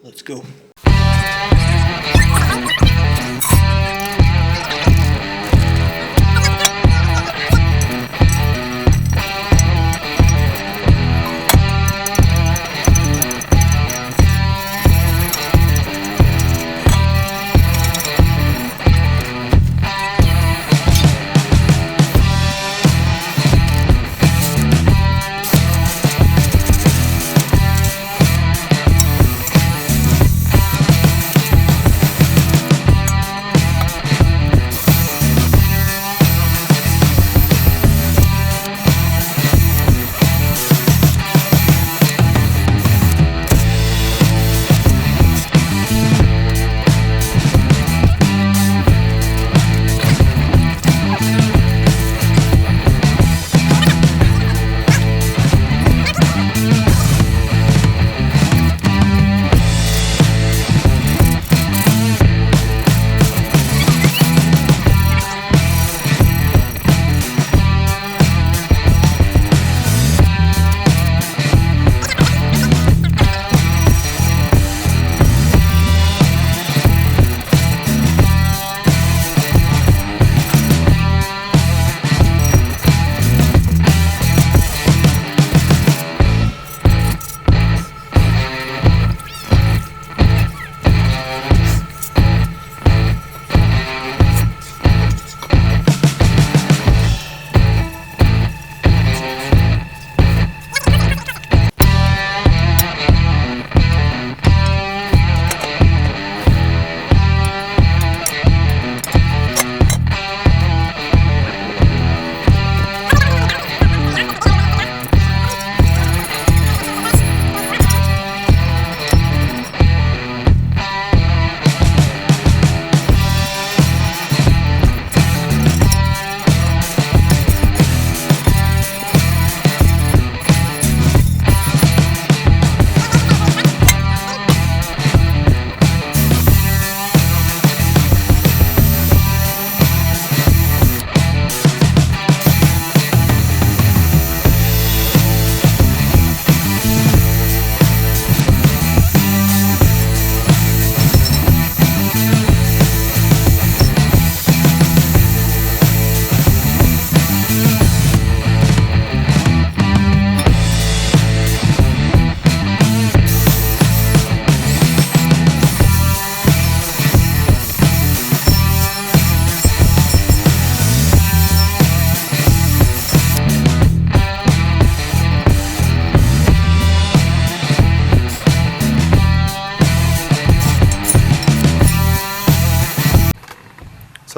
Let's go.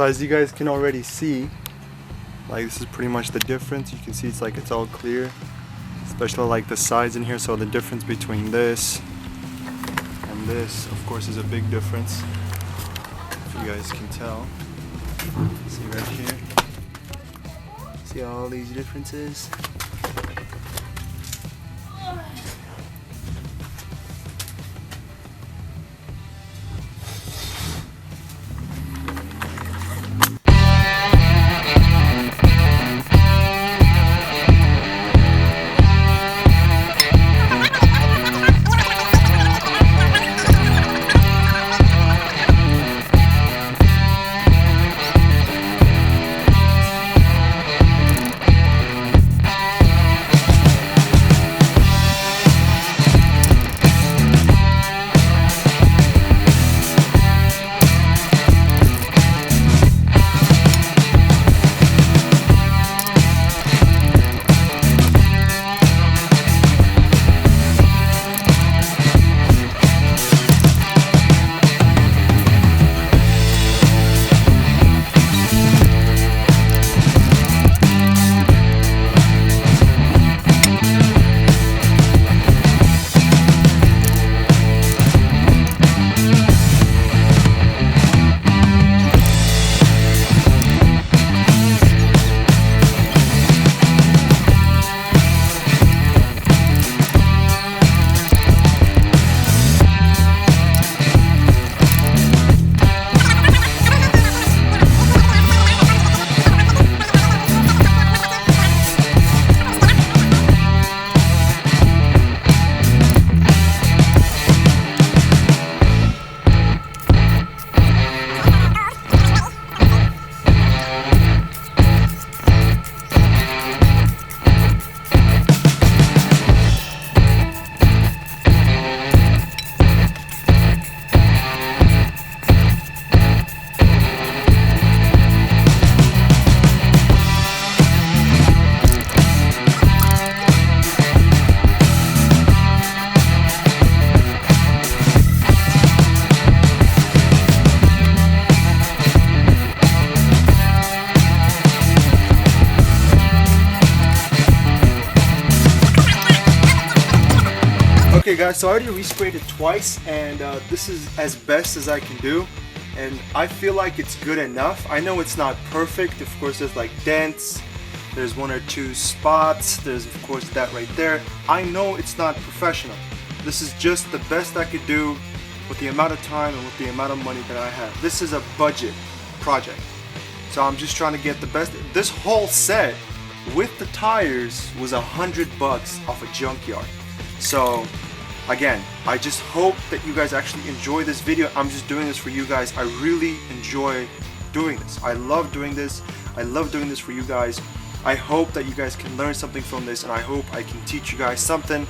So as you guys can already see, like this is pretty much the difference. You can see it's all clear, especially like the sides in here. So the difference between this and this, of course, is a big difference. If you guys can tell, see right here. See all these differences. Okay guys, so I already resprayed it twice, and this is as best as I can do, and I feel like it's good enough. I know it's not perfect. Of course there's like dents, there's 1 or 2 spots, there's of course that right there. I know it's not professional. This is just the best I could do with the amount of time and with the amount of money that I have. This is a budget project, so I'm just trying to get the best. This whole set with the tires was $100 off a junkyard. So again, I just hope that you guys actually enjoy this video. I'm just doing this for you guys. I really enjoy doing this. I love doing this. I love doing this for you guys. I hope that you guys can learn something from this, and I hope I can teach you guys something.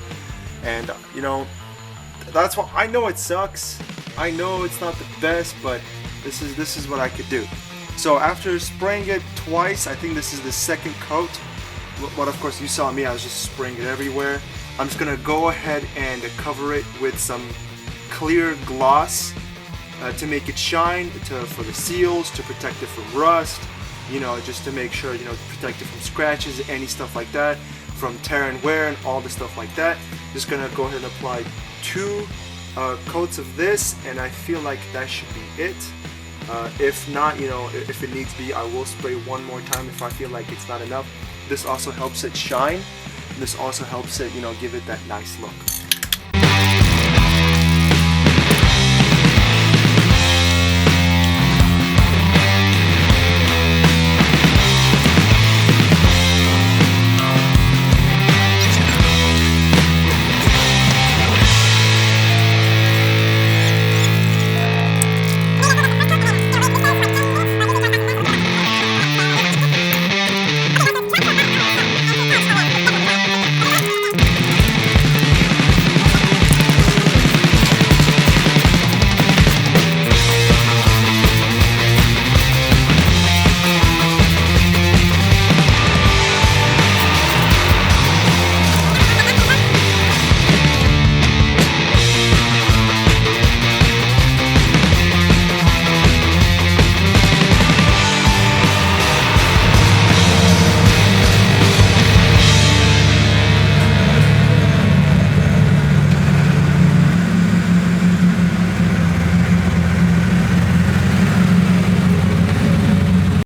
And you know, that's what I know. It sucks. I know it's not the best, but this is what I could do. So after spraying it twice, I think this is the second coat. But of course you saw me, I was just spraying it everywhere. I'm just gonna go ahead and cover it with some clear gloss to make it shine, for the seals, to protect it from rust, you know, just to make sure, you know, to protect it from scratches, any stuff like that, from tear and wear and all the stuff like that. Just gonna go ahead and apply 2 coats of this, and I feel like that should be it. If not, you know, if it needs be, I will spray one more time if I feel like it's not enough. This also helps it shine. This also helps it, you know, give it that nice look.